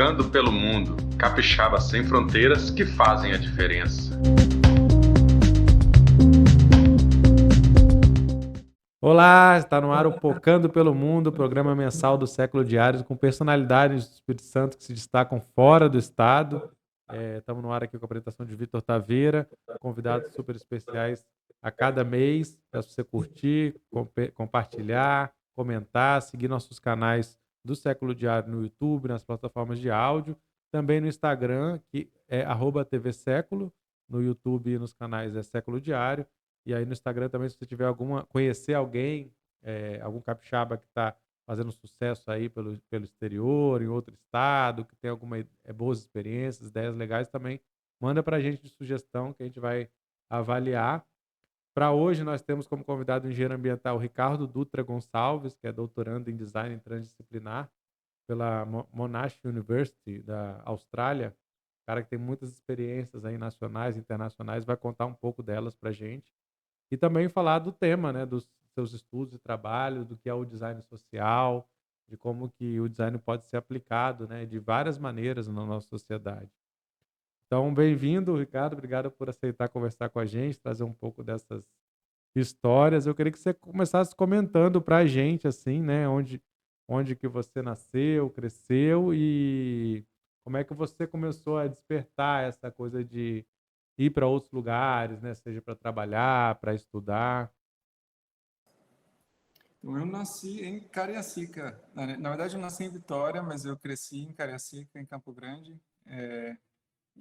Pocando pelo mundo, capixabas sem fronteiras que fazem a diferença. Olá, está no ar o Pocando pelo Mundo, programa mensal do Século Diário, com personalidades do Espírito Santo que se destacam fora do estado. Estamos no ar aqui com a apresentação de Vitor Taveira, convidados super especiais a cada mês. Peço para você curtir, compartilhar, comentar, seguir nossos canais do Século Diário no YouTube, nas plataformas de áudio, também no Instagram, que é @tvséculo, no YouTube e nos canais é Século Diário. E aí no Instagram também, se você tiver conhecer alguém, algum capixaba que está fazendo sucesso aí pelo exterior, em outro estado, que tem boas experiências, ideias legais também, manda para a gente de sugestão que a gente vai avaliar. Para hoje nós temos como convidado o engenheiro ambiental Ricardo Dutra Gonçalves, que é doutorando em design transdisciplinar pela Monash University da Austrália. Cara que tem muitas experiências aí nacionais, internacionais, vai contar um pouco delas para a gente. E também falar do tema, né, dos seus estudos e trabalho, do que é o design social, de como que o design pode ser aplicado, né, de várias maneiras na nossa sociedade. Então, bem-vindo, Ricardo. Obrigado por aceitar conversar com a gente, trazer um pouco dessas histórias. Eu queria que você começasse comentando para a gente, assim, né, onde que você nasceu, cresceu e como é que você começou a despertar essa coisa de ir para outros lugares, né? Seja para trabalhar, para estudar. Então, eu nasci em Cariacica. Na verdade, eu nasci em Vitória, mas eu cresci em Cariacica, em Campo Grande.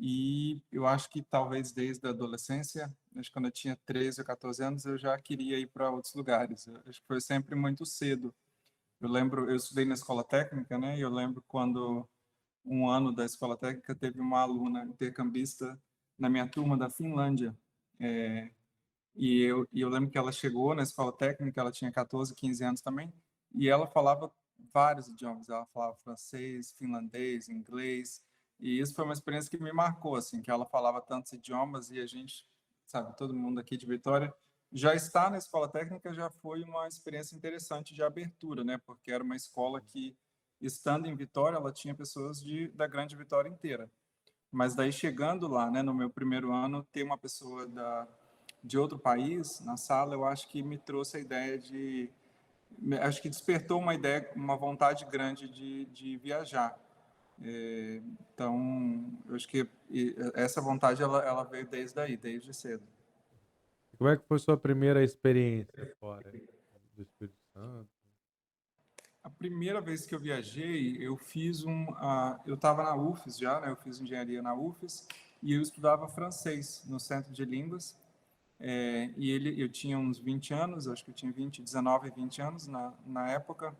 E eu acho que talvez desde a adolescência, acho que quando eu tinha 13 ou 14 anos, eu já queria ir para outros lugares. Eu acho que foi sempre muito cedo. Eu lembro, eu estudei na escola técnica, né? E eu lembro quando um ano da escola técnica teve uma aluna intercambista na minha turma da Finlândia. E eu lembro que ela chegou na escola técnica, ela tinha 14, 15 anos também, e ela falava vários idiomas. Ela falava francês, finlandês, inglês, e isso foi uma experiência que me marcou, assim, que ela falava tantos idiomas e a gente, sabe, todo mundo aqui de Vitória, já estar na escola técnica já foi uma experiência interessante de abertura, né? Porque era uma escola que, estando em Vitória, ela tinha pessoas da Grande Vitória inteira. Mas daí chegando lá, né, no meu primeiro ano, ter uma pessoa de outro país na sala, eu acho que me trouxe a ideia acho que despertou uma ideia, uma vontade grande de viajar. Então, eu acho que essa vontade ela veio desde aí, desde cedo. Como é que foi sua primeira experiência fora do Espírito Santo? A primeira vez que eu viajei, eu fiz eu estava na UFES já, né? Eu fiz engenharia na UFES e eu estudava francês no Centro de Línguas. Eu tinha uns 20 anos, acho que eu tinha 19, 20 anos na época.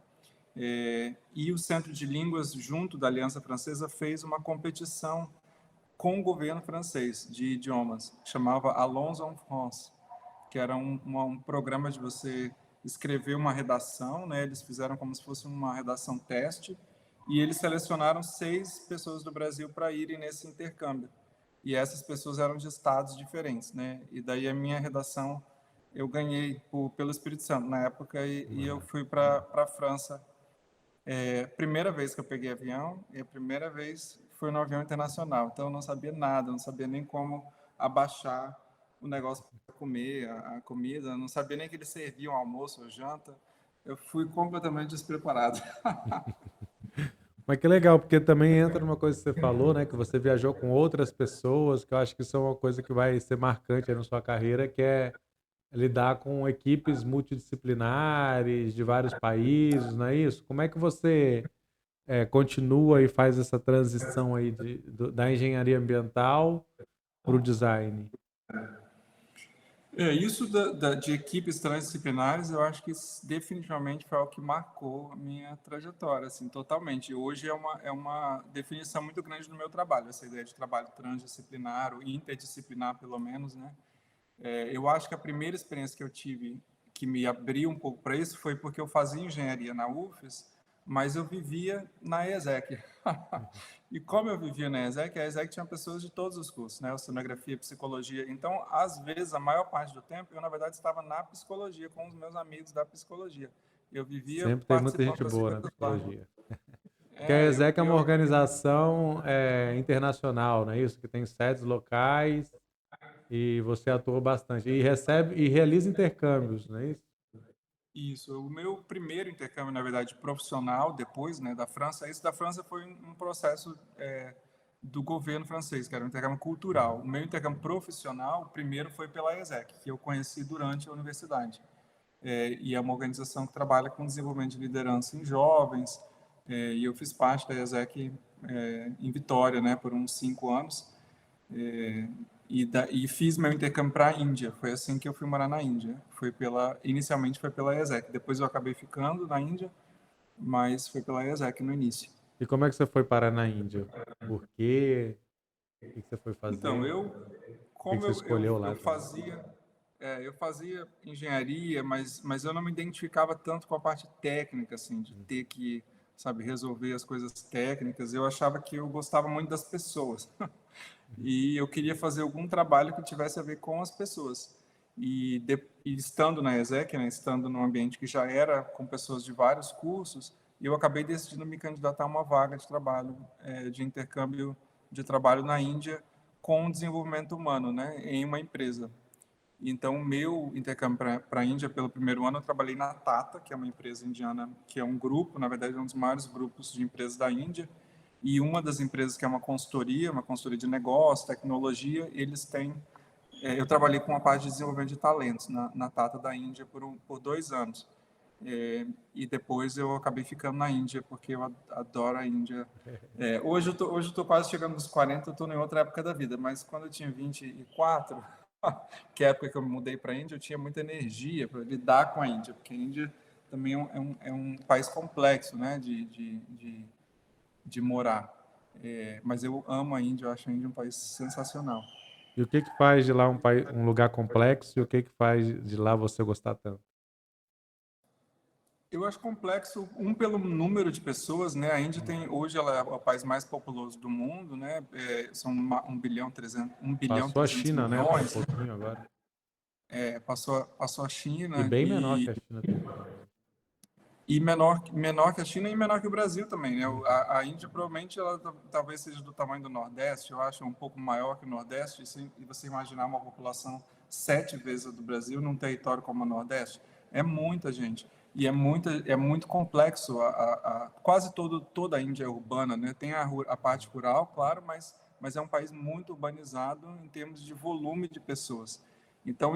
E o Centro de Línguas, junto da Aliança Francesa, fez uma competição com o governo francês de idiomas, que chamava Allons en France, que era um programa de você escrever uma redação, né? Eles fizeram como se fosse uma redação teste, e eles selecionaram 6 pessoas do Brasil para irem nesse intercâmbio. E essas pessoas eram de estados diferentes, né? E daí a minha redação eu ganhei pelo Espírito Santo na época e eu fui para a França. Primeira vez que eu peguei avião e a primeira vez foi no avião internacional. Então eu não sabia nada, não sabia nem como abaixar o negócio para comer a comida, não sabia nem que eles serviam almoço ou janta. Eu fui completamente despreparado. Mas que legal, porque também entra numa coisa que você falou, né? Que você viajou com outras pessoas, que eu acho que isso é uma coisa que vai ser marcante aí na sua carreira, que é lidar com equipes multidisciplinares de vários países, não é isso? Como é que você continua e faz essa transição aí da engenharia ambiental para o design? Isso de equipes transdisciplinares, eu acho que definitivamente foi o que marcou a minha trajetória, assim, totalmente. Hoje é uma definição muito grande no meu trabalho, essa ideia de trabalho transdisciplinar, ou interdisciplinar, pelo menos, né? Eu acho que a primeira experiência que eu tive que me abriu um pouco para isso foi porque eu fazia engenharia na UFES, mas eu vivia na ESEC. E como eu vivia na ESEC, a ESEC tinha pessoas de todos os cursos, né? Oceanografia, psicologia. Então, às vezes, a maior parte do tempo, eu, na verdade, estava na psicologia, com os meus amigos da psicologia. Eu vivia Sempre tem muita participando gente das boa na coisas lá. psicologia. Porque a ESEC é uma organização internacional, não é isso? Que tem sedes locais e você atua bastante. E recebe e realiza intercâmbios, não é isso? Isso, o meu primeiro intercâmbio, na verdade, profissional, depois, né, da França, esse da França foi um processo do governo francês, que era um intercâmbio cultural. O meu intercâmbio profissional, o primeiro foi pela ESEC, que eu conheci durante a universidade. E é uma organização que trabalha com desenvolvimento de liderança em jovens, e eu fiz parte da ESEC em Vitória, né, por uns 5 anos. E fiz meu intercâmbio para a Índia. Foi assim que eu fui morar na Índia. Inicialmente foi pela ESEC. Depois eu acabei ficando na Índia, mas foi pela ESEC no início. E como é que você foi parar na Índia? Por quê? O que você foi Então, fazer? Por que como você escolheu lá eu também? fazia engenharia, mas eu não me identificava tanto com a parte técnica, assim, de ter que, sabe, resolver as coisas técnicas. Eu achava que eu gostava muito das pessoas. E eu queria fazer algum trabalho que tivesse a ver com as pessoas. E estando na ESEC, né, estando num ambiente que já era com pessoas de vários cursos, eu acabei decidindo me candidatar a uma vaga de trabalho, de intercâmbio de trabalho na Índia com desenvolvimento humano, né, em uma empresa. Então, o meu intercâmbio para a Índia, pelo primeiro ano, eu trabalhei na Tata, que é uma empresa indiana, que é um grupo, na verdade, é um dos maiores grupos de empresas da Índia. E uma das empresas, que é uma consultoria de negócio, tecnologia, eles têm. Eu trabalhei com a parte de desenvolvimento de talentos na Tata da Índia por 2 anos. E depois eu acabei ficando na Índia, porque eu adoro a Índia. Hoje eu estou quase chegando nos 40, eu estou em outra época da vida, mas quando eu tinha 24, que é a época que eu me mudei para a Índia, eu tinha muita energia para lidar com a Índia, porque a Índia também é um país complexo, né, de morar. Mas eu amo a Índia, eu acho a Índia um país sensacional. E o que que faz de lá um lugar complexo e o que que faz de lá você gostar tanto? Eu acho complexo, pelo número de pessoas, né? A Índia hoje ela é o país mais populoso do mundo, né? São 1 bilhão Passou a 300 China, né? Um milhões, né? pouquinho agora. Passou a E China bem menor que a China também. e menor que a China e menor que o Brasil também, né? A Índia provavelmente ela talvez seja do tamanho do Nordeste, eu acho um pouco maior que o Nordeste, e você imaginar uma população 7 vezes a do Brasil num território como o Nordeste, é muita gente. E é muito complexo. Quase toda a Índia é urbana, né? Tem a parte rural, claro, mas é um país muito urbanizado em termos de volume de pessoas. Então,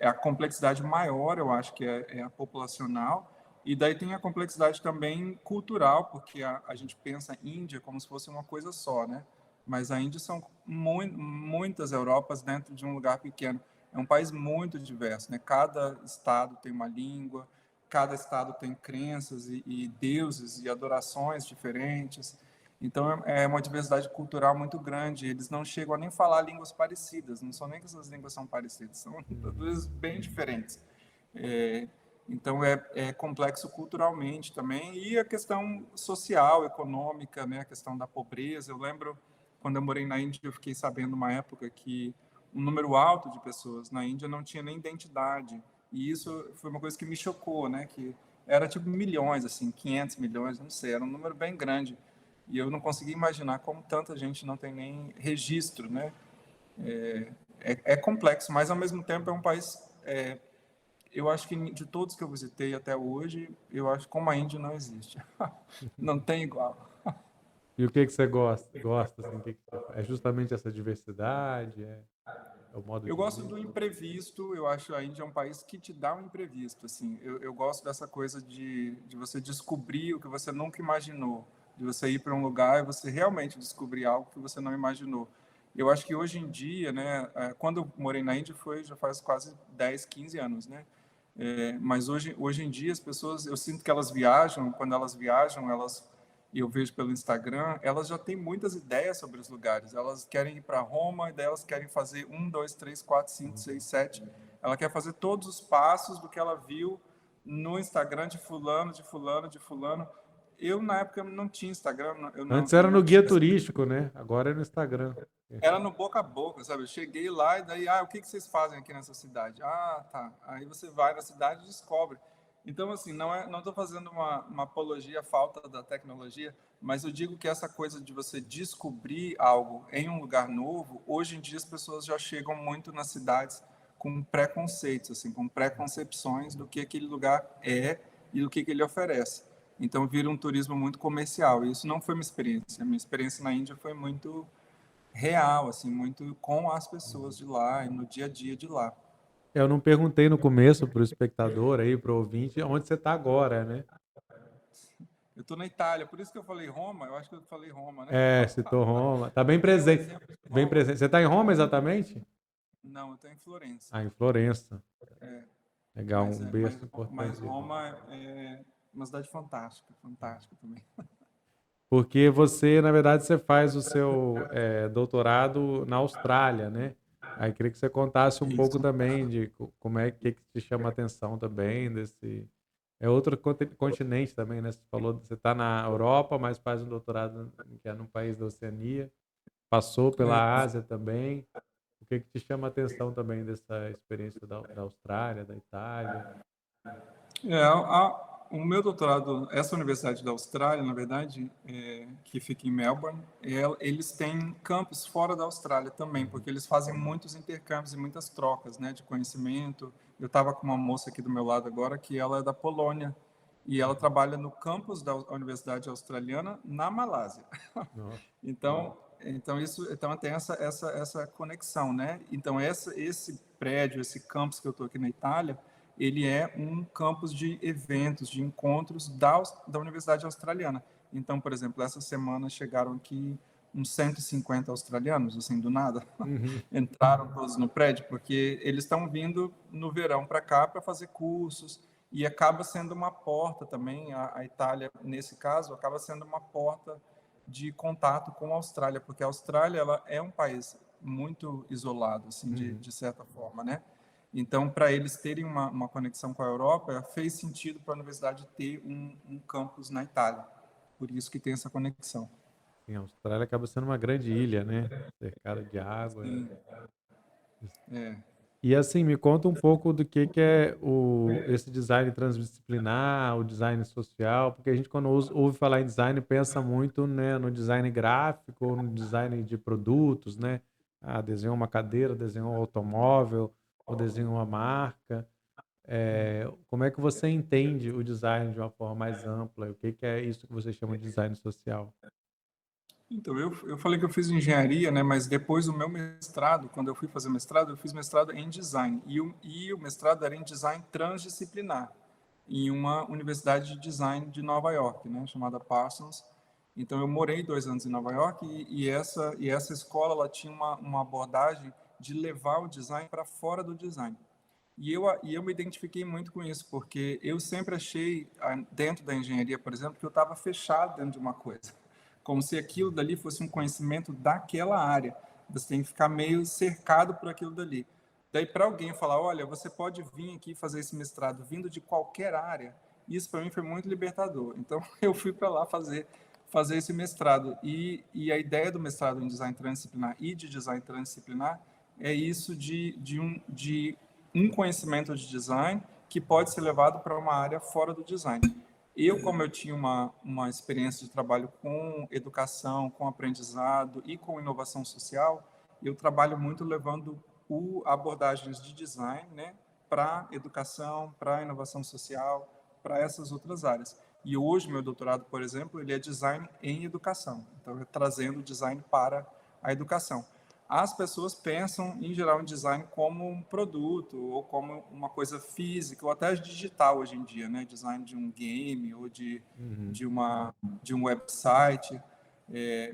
a complexidade maior, eu acho que é a populacional, e daí tem a complexidade também cultural, porque a gente pensa Índia como se fosse uma coisa só, né? Mas a Índia são muitas Europas dentro de um lugar pequeno. É um país muito diverso, né? Cada estado tem uma língua, cada estado tem crenças e deuses e adorações diferentes. Então é uma diversidade cultural muito grande. Eles não chegam a nem falar línguas parecidas. Não são nem que essas línguas são parecidas, são duas bem diferentes. Então é complexo culturalmente também, e a questão social, econômica, né, a questão da pobreza. Eu lembro quando eu morei na Índia, eu fiquei sabendo uma época que um número alto de pessoas na Índia não tinha nem identidade, e isso foi uma coisa que me chocou, né, que era tipo milhões, assim, 500 milhões, não sei, era um número bem grande, e eu não conseguia imaginar como tanta gente não tem nem registro, né. É complexo, mas ao mesmo tempo é um país, eu acho que de todos que eu visitei até hoje, eu acho que como a Índia não existe. Não tem igual. E o que que você gosta assim, é justamente essa diversidade, é o modo Eu de gosto vida? do imprevisto, eu acho a Índia um país que te dá um imprevisto, assim. Eu gosto dessa coisa de você descobrir o que você nunca imaginou, de você ir para um lugar e você realmente descobrir algo que você não imaginou. Eu acho que hoje em dia, né, quando eu morei na Índia já faz quase 10, 15 anos, né? Mas hoje em dia as pessoas, eu sinto que elas viajam, quando elas viajam, e eu vejo pelo Instagram, elas já têm muitas ideias sobre os lugares. Elas querem ir para Roma, e daí elas querem fazer 1, 2, 3, 4, 5, 6, 7. Ela quer fazer todos os passos do que ela viu no Instagram de fulano, de fulano, de fulano. Eu, na época, não tinha Instagram, Antes era no guia turístico, né? Agora é no Instagram. era no boca a boca, sabe? Eu cheguei lá e daí, o que vocês fazem aqui nessa cidade? Ah, tá. Aí você vai na cidade e descobre. Então, assim, não estou fazendo uma apologia à falta da tecnologia, mas eu digo que essa coisa de você descobrir algo em um lugar novo, hoje em dia as pessoas já chegam muito nas cidades com preconceitos, assim, com preconcepções do que aquele lugar é e do que ele oferece. Então, vira um turismo muito comercial. E isso não foi minha experiência. A minha experiência na Índia foi muito real, assim, muito com as pessoas de lá e no dia a dia de lá. Eu não perguntei no começo para o espectador aí, para o ouvinte, onde você está agora, né? Eu estou na Itália, por isso que eu falei Roma. Eu acho que eu falei Roma, né? Citou Roma. Tá bem Eu dei um presente. exemplo de Bem Roma. presente. Você está em Roma exatamente? Não, eu estou em Florença. Ah, em Florença. É, Legal, um berço mas importante. Roma é uma cidade fantástica, fantástica também. Porque você, na verdade, você faz o seu doutorado na Austrália, né? Aí queria que você contasse um pouco Isso. também de como é que te chama a atenção também desse. É outro continente também, né? Você falou, você está na Europa, mas faz um doutorado que é num país da Oceania. Passou pela Ásia também. O que te chama a atenção também dessa experiência da Austrália, da Itália? O meu doutorado, essa universidade da Austrália, na verdade, que fica em Melbourne, eles têm campus fora da Austrália também, porque eles fazem muitos intercâmbios e muitas trocas, né, de conhecimento. Eu estava com uma moça aqui do meu lado agora que ela é da Polônia e ela trabalha no campus da Universidade Australiana na Malásia. Nossa. Então tem essa conexão, né? Então esse prédio, esse campus que eu estou aqui na Itália, ele é um campus de eventos, de encontros da Universidade Australiana. Então, por exemplo, essa semana chegaram aqui uns 150 australianos, assim, do nada. Uhum. Entraram todos no prédio, porque eles estão vindo no verão para cá para fazer cursos, e acaba sendo uma porta também, a Itália, nesse caso, acaba sendo uma porta de contato com a Austrália, porque a Austrália ela é um país muito isolado, assim, de certa forma, né? Então, para eles terem uma conexão com a Europa, fez sentido para a universidade ter um campus na Itália. Por isso que tem essa conexão. Sim, a Austrália acaba sendo uma grande ilha, né? Cercada de água. Sim. É. E assim, me conta um pouco do que é esse design transdisciplinar, o design social, porque a gente quando ouve falar em design pensa muito, né, no design gráfico, ou no design de produtos, né? Ah, desenhou uma cadeira, desenhou um automóvel, ou desenhou uma marca. Como é que você entende o design de uma forma mais ampla? O que é isso que você chama de design social? Então, eu falei que eu fiz engenharia, né? Mas depois do meu mestrado, quando eu fui fazer mestrado, eu fiz mestrado em design. E o mestrado era em design transdisciplinar, em uma universidade de design de Nova York, né? Chamada Parsons. Então, eu morei 2 anos em Nova York e essa escola ela tinha uma abordagem de levar o design para fora do design. E eu me identifiquei muito com isso, porque eu sempre achei, dentro da engenharia, por exemplo, que eu estava fechado dentro de uma coisa, como se aquilo dali fosse um conhecimento daquela área. Você tem que ficar meio cercado por aquilo dali. Daí, para alguém falar, olha, você pode vir aqui fazer esse mestrado vindo de qualquer área, isso para mim foi muito libertador. Então, eu fui para lá fazer esse mestrado. E a ideia do mestrado em design transdisciplinar e de design transdisciplinar é isso de um conhecimento de design que pode ser levado para uma área fora do design. Como eu tinha uma experiência de trabalho com educação, com aprendizado e com inovação social, eu trabalho muito levando abordagens de design, né, para educação, para inovação social, para essas outras áreas. E hoje, meu doutorado, por exemplo, ele é design em educação. Então, trazendo design para a educação. As pessoas pensam, em geral, em design como um produto, ou como uma coisa física, ou até digital hoje em dia, né? Design de um game, ou de um website.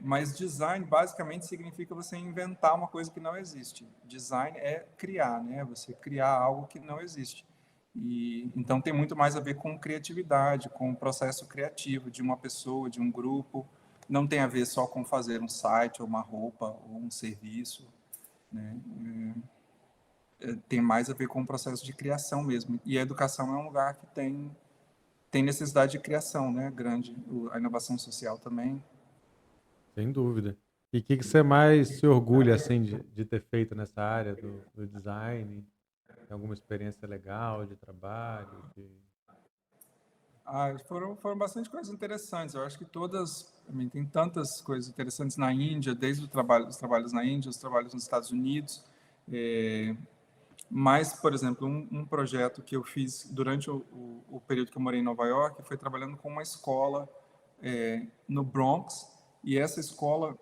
Mas design, basicamente, significa você inventar uma coisa que não existe. Design é criar, né? Você criar algo que não existe. Então, tem muito mais a ver com criatividade, com o processo criativo de uma pessoa, de um grupo. Não tem a ver só com fazer um site, ou uma roupa, ou um serviço, né? Tem mais a ver com o processo de criação mesmo. E a educação é um lugar que tem necessidade de criação, né? Grande. A inovação social também. Sem dúvida. E o que você mais se orgulha assim de ter feito nessa área do design? Tem alguma experiência legal de trabalho? Foram bastante coisas interessantes. Eu acho que tem tantas coisas interessantes na Índia, desde os trabalhos na Índia, os trabalhos nos Estados Unidos. Mas, por exemplo, um projeto que eu fiz durante o período que eu morei em Nova York foi trabalhando com uma escola no Bronx. E essa escola,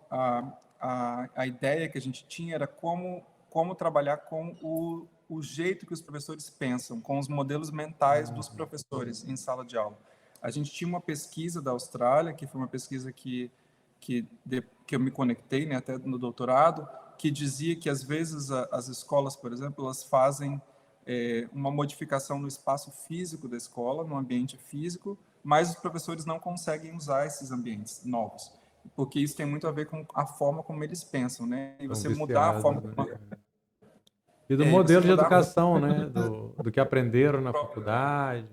a ideia que a gente tinha era como trabalhar com o jeito que os professores pensam, com os modelos mentais dos professores em sala de aula. A gente tinha uma pesquisa da Austrália, que foi uma pesquisa que eu me conectei, né, até no doutorado, que dizia que, às vezes, as escolas, por exemplo, elas fazem uma modificação no espaço físico da escola, no ambiente físico, mas os professores não conseguem usar esses ambientes novos, porque isso tem muito a ver com a forma como eles pensam, né? E São você mudar a forma... viciados, né? E do E você modelo de mudar educação, né? Do que aprenderam na faculdade.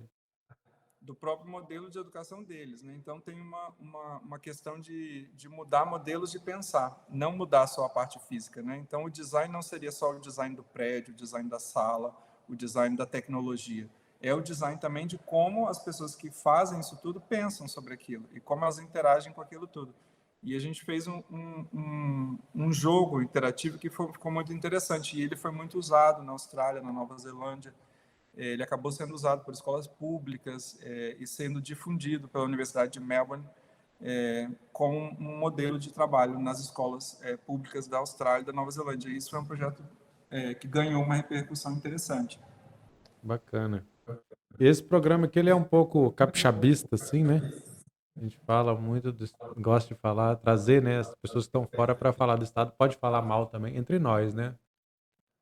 do próprio modelo de educação deles, né? Então tem uma questão de mudar modelos de pensar, não mudar só a parte física, né? Então o design não seria só o design do prédio, o design da sala, o design da tecnologia. É o design também de como as pessoas que fazem isso tudo pensam sobre aquilo e como elas interagem com aquilo tudo. E a gente fez um jogo interativo que ficou muito interessante, e ele foi muito usado na Austrália, na Nova Zelândia. Ele acabou sendo usado por escolas públicas e sendo difundido pela Universidade de Melbourne como um modelo de trabalho nas escolas públicas da Austrália e da Nova Zelândia. Isso foi um projeto que ganhou uma repercussão interessante. Bacana. E esse programa aqui, ele é um pouco capixabista, assim, né? A gente fala muito, gosta de falar, trazer, né, as pessoas que estão fora para falar do Estado. Pode falar mal também, entre nós, né?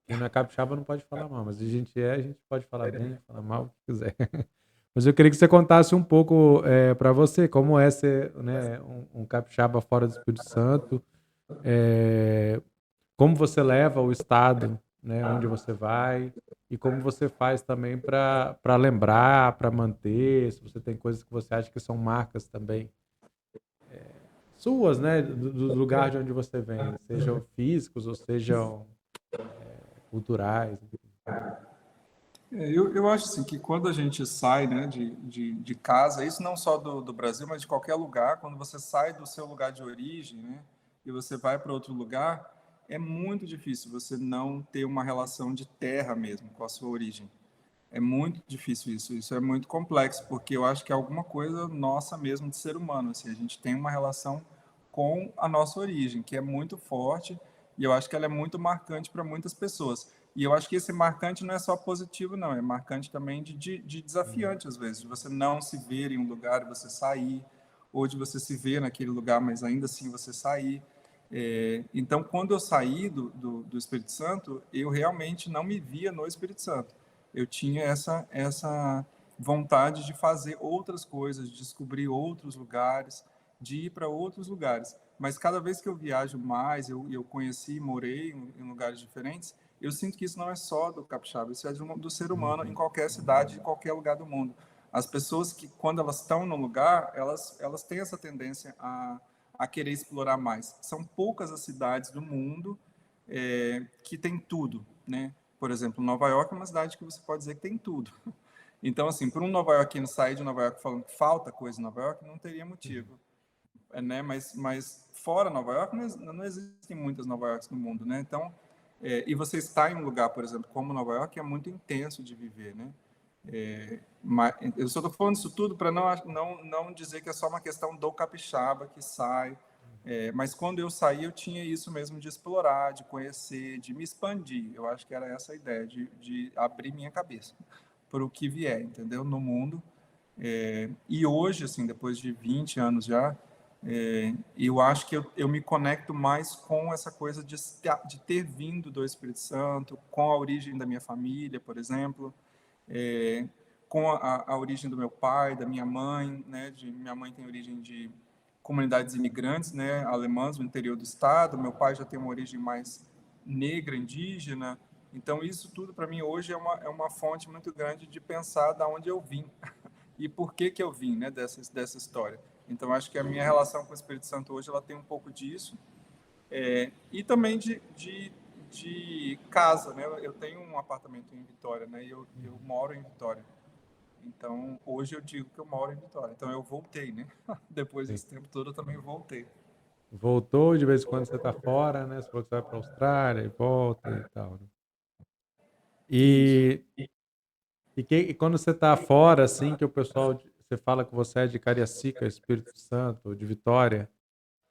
Quem não é capixaba não pode falar mal, mas a gente pode falar bem, falar mal, o que quiser. Mas eu queria que você contasse um pouco para você como é ser, né, um capixaba fora do Espírito Santo, como você leva o Estado, né, onde você vai, e como você faz também para lembrar, para manter, se você tem coisas que você acha que são marcas também suas, né, do lugar de onde você vem, sejam físicos ou sejam culturais. Eu acho assim, que quando a gente sai, né, de casa, isso não só do Brasil, mas de qualquer lugar, quando você sai do seu lugar de origem, né, e você vai para outro lugar, é muito difícil você não ter uma relação de terra mesmo com a sua origem. É muito difícil isso é muito complexo, porque eu acho que é alguma coisa nossa mesmo de ser humano, assim, a gente tem uma relação com a nossa origem, que é muito forte, e eu acho que ela é muito marcante para muitas pessoas. E eu acho que esse marcante não é só positivo, não, é marcante também de desafiante, às vezes, de você não se ver em um lugar e você sair, ou de você se ver naquele lugar, mas ainda assim você sair. Então, quando eu saí do Espírito Santo, eu realmente não me via no Espírito Santo. Eu tinha essa vontade de fazer outras coisas, de descobrir outros lugares, de ir para outros lugares. Mas cada vez que eu viajo mais, eu conheci, morei em lugares diferentes, eu sinto que isso não é só do capixaba, isso é do ser humano em qualquer cidade, em qualquer lugar do mundo. As pessoas que, quando elas estão no lugar, elas têm essa tendência a querer explorar mais. São poucas as cidades do mundo que tem tudo, né? Por exemplo, Nova York é uma cidade que você pode dizer que tem tudo. Então, assim, por um nova-iorquino sair de Nova York falando que falta coisa em Nova York, não teria motivo, né? Mas fora Nova York, não existem muitas Nova Yorks no mundo, né? Então, e você está em um lugar, por exemplo, como Nova York, é muito intenso de viver, né? Mas eu só estou falando isso tudo para não dizer que é só uma questão do capixaba que sai. Mas quando eu saí, eu tinha isso mesmo de explorar, de conhecer, de me expandir. Eu acho que era essa a ideia, de abrir minha cabeça para o que vier, entendeu? No mundo. E hoje, assim, depois de 20 anos já, eu acho que eu me conecto mais com essa coisa de ter vindo do Espírito Santo, com a origem da minha família, por exemplo, com a origem do meu pai, da minha mãe, né? Minha mãe tem origem de comunidades imigrantes, né? Alemãs no interior do estado. Meu pai já tem uma origem mais negra, indígena. Então isso tudo para mim hoje é uma fonte muito grande de pensar da onde eu vim e por que eu vim, né? Dessa história. Então acho que a minha relação com o Espírito Santo hoje ela tem um pouco disso e também de casa, né? Eu tenho um apartamento em Vitória, né? E eu moro em Vitória. Então, hoje eu digo que eu moro em Vitória. Então, eu voltei, né? Depois Sim. desse tempo todo, eu também voltei. Voltou, de vez em quando você está fora, né? Você falou que você vai para a Austrália e volta e tal, né? Isso. E, e quando você está fora, assim, que o pessoal, você fala que você é de Cariacica, Espírito Santo, de Vitória,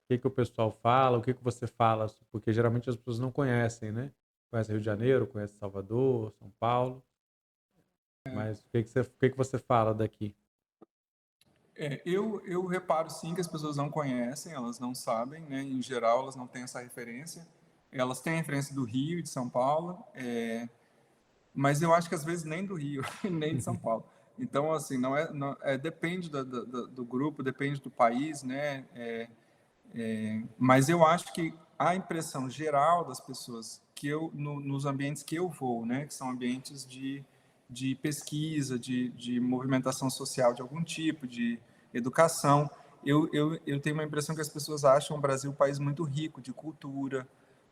o que o pessoal fala, o que você fala? Porque geralmente as pessoas não conhecem, né? Conhece Rio de Janeiro, conhece Salvador, São Paulo, mas o que você fala daqui? Eu reparo sim que as pessoas não conhecem, elas não sabem, né? Em geral, elas não têm essa referência. Elas têm a referência do Rio e de São Paulo, mas eu acho que às vezes nem do Rio, nem de São Paulo. Então, assim, depende do grupo, depende do país, né? Mas eu acho que a impressão geral das pessoas que nos ambientes que eu vou, né, que são ambientes de pesquisa, de movimentação social de algum tipo, de educação, eu tenho uma impressão que as pessoas acham o Brasil um país muito rico de cultura,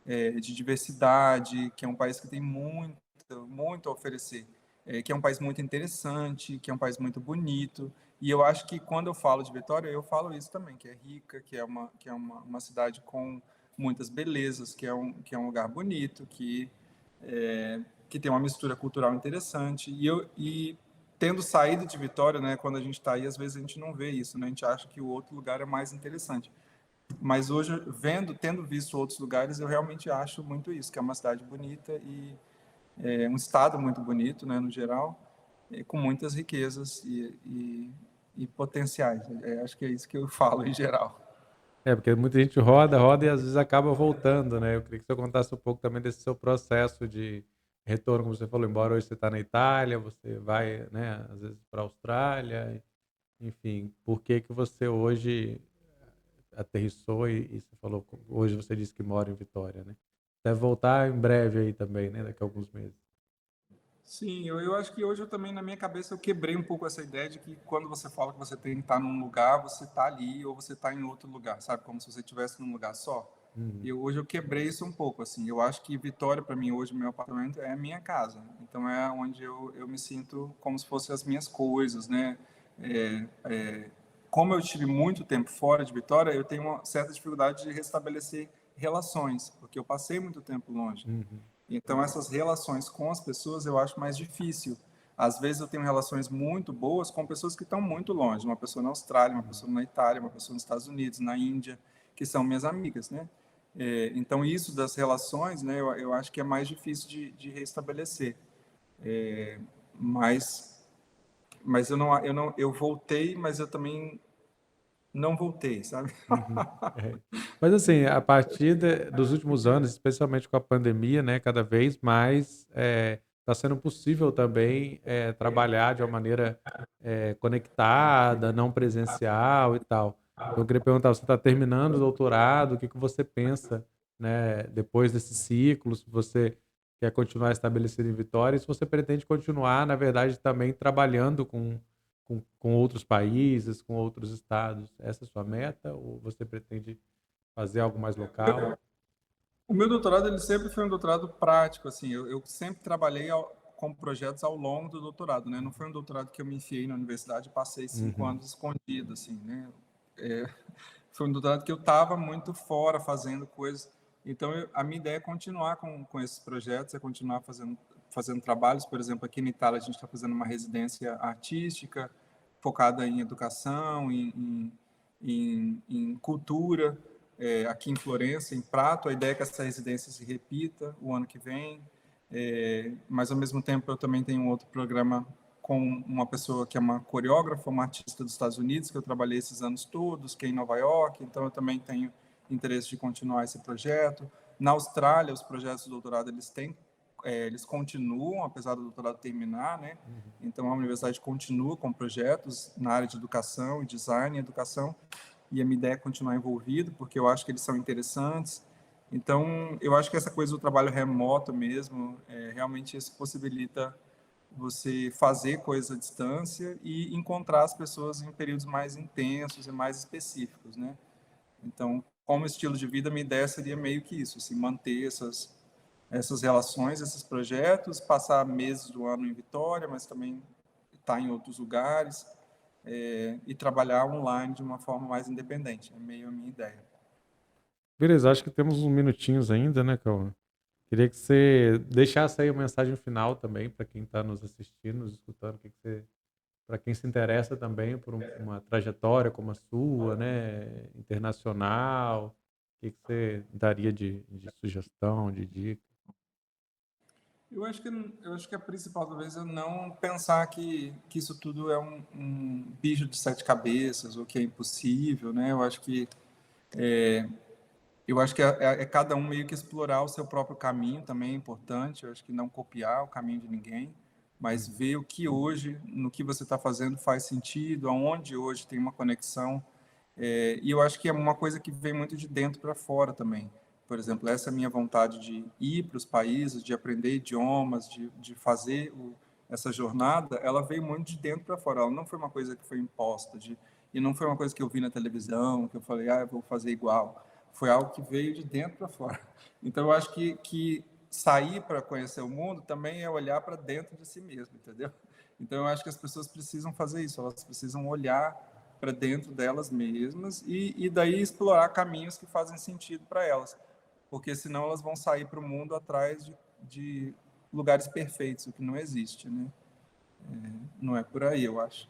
de diversidade, que é um país que tem muito a oferecer, que é um país muito interessante, que é um país muito bonito. E eu acho que quando eu falo de Vitória, eu falo isso também, que é rica, que é uma cidade com muitas belezas, que é um lugar bonito, que tem uma mistura cultural interessante. E tendo saído de Vitória, né, quando a gente está aí, às vezes a gente não vê isso, né? A gente acha que o outro lugar é mais interessante. Mas hoje, tendo visto outros lugares, eu realmente acho muito isso, que é uma cidade bonita e é um estado muito bonito, né, no geral, com muitas riquezas e potenciais. Acho que é isso que eu falo em geral. Porque muita gente roda, roda e às vezes acaba voltando, né? Eu queria que você contasse um pouco também desse seu processo de retorno, como você falou, embora hoje você está na Itália, você vai, né, às vezes para a Austrália, enfim, por que que você hoje aterrissou e você falou, hoje você disse que mora em Vitória, né? Deve voltar em breve aí também, né? Daqui a alguns meses. Sim, eu acho que hoje eu também, na minha cabeça, eu quebrei um pouco essa ideia de que quando você fala que você tem que estar num lugar, você está ali ou você está em outro lugar, sabe? Como se você estivesse num lugar só. Uhum. Hoje eu quebrei isso um pouco, assim. Eu acho que Vitória, para mim, hoje, meu apartamento é a minha casa. Então é onde eu me sinto como se fossem as minhas coisas, né? É, como eu tive muito tempo fora de Vitória, eu tenho uma certa dificuldade de restabelecer relações, porque eu passei muito tempo longe. Uhum. Então, essas relações com as pessoas eu acho mais difícil. Às vezes eu tenho relações muito boas com pessoas que estão muito longe, uma pessoa na Austrália, uma pessoa na Itália, uma pessoa nos Estados Unidos, na Índia, que são minhas amigas, né? Então, isso das relações, né, eu acho que é mais difícil de restabelecer. Mas, mas eu voltei, mas eu também não voltei, sabe? Uhum. É. Mas assim, a partir dos últimos anos, especialmente com a pandemia, né, cada vez mais está sendo possível também trabalhar de uma maneira conectada, não presencial e tal. Então, eu queria perguntar, você está terminando o doutorado, o que que você pensa, né, depois desse ciclo, se você quer continuar estabelecido em Vitória, e se você pretende continuar, na verdade, também trabalhando com outros países, com outros estados. Essa é a sua meta ou você pretende fazer algo mais local? O meu doutorado ele sempre foi um doutorado prático, assim. Eu sempre trabalhei com projetos ao longo do doutorado, né? Não foi um doutorado que eu me enfiei na universidade e passei 5 anos escondido, assim, né? É, foi um doutorado que eu estava muito fora fazendo coisas. Então, a minha ideia é continuar com esses projetos, é continuar fazendo trabalhos. Por exemplo, aqui na Itália a gente está fazendo uma residência artística focada em educação, em cultura. Aqui em Florença, em Prato, a ideia é que essa residência se repita o ano que vem. Mas, ao mesmo tempo, eu também tenho um outro programa com uma pessoa que é uma coreógrafa, uma artista dos Estados Unidos, que eu trabalhei esses anos todos, que é em Nova York, então eu também tenho interesse de continuar esse projeto. Na Austrália, os projetos de doutorado, eles continuam, apesar do doutorado terminar, né? Então, a universidade continua com projetos na área de educação e design e educação, e a minha ideia é continuar envolvido, porque eu acho que eles são interessantes. Então, eu acho que essa coisa do trabalho remoto mesmo, realmente isso possibilita você fazer coisas à distância e encontrar as pessoas em períodos mais intensos e mais específicos, né? Então, como estilo de vida, minha ideia seria meio que isso, assim, manter essas relações, esses projetos, passar meses do ano em Vitória, mas também estar em outros lugares e trabalhar online de uma forma mais independente. É meio a minha ideia. Beleza, acho que temos uns minutinhos ainda, né, Cauã? Queria que você deixasse aí uma mensagem final também para quem está nos assistindo, nos escutando, para quem se interessa também por uma trajetória como a sua, né, internacional, o que você daria de sugestão, de dica? Eu acho que a principal talvez é não pensar que isso tudo é um bicho de 7 cabeças ou que é impossível, né? Eu acho que é cada um meio que explorar o seu próprio caminho também é importante. Eu acho que não copiar o caminho de ninguém, mas ver o que hoje, no que você está fazendo faz sentido, aonde hoje tem uma conexão. E eu acho que é uma coisa que vem muito de dentro para fora também. Por exemplo, essa minha vontade de ir para os países, de aprender idiomas, de fazer essa jornada, ela veio muito de dentro para fora. Ela não foi uma coisa que foi imposta, e não foi uma coisa que eu vi na televisão, que eu falei, eu vou fazer igual. Foi algo que veio de dentro para fora. Então, eu acho que sair para conhecer o mundo também é olhar para dentro de si mesmo, entendeu? Então, eu acho que as pessoas precisam fazer isso, elas precisam olhar para dentro delas mesmas e daí explorar caminhos que fazem sentido para elas, porque senão elas vão sair para o mundo atrás de lugares perfeitos, o que não existe, né? Não é por aí, eu acho.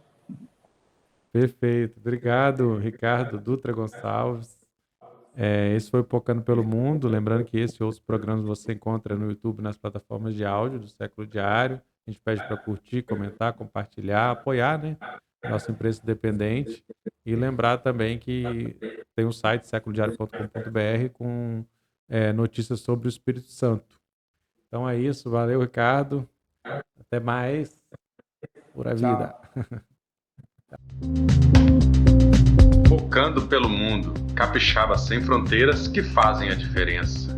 Perfeito. Obrigado, Ricardo Dutra Gonçalves. Esse foi o Pocando pelo Mundo. Lembrando que esse e outros programas você encontra no YouTube, nas plataformas de áudio do Século Diário. A gente pede para curtir, comentar, compartilhar, apoiar, né? Nossa empresa independente. E lembrar também que tem um site, séculodiario.com.br, com notícias sobre o Espírito Santo. Então é isso. Valeu, Ricardo. Até mais. Pura vida. Pocando pelo mundo, capixaba sem fronteiras que fazem a diferença.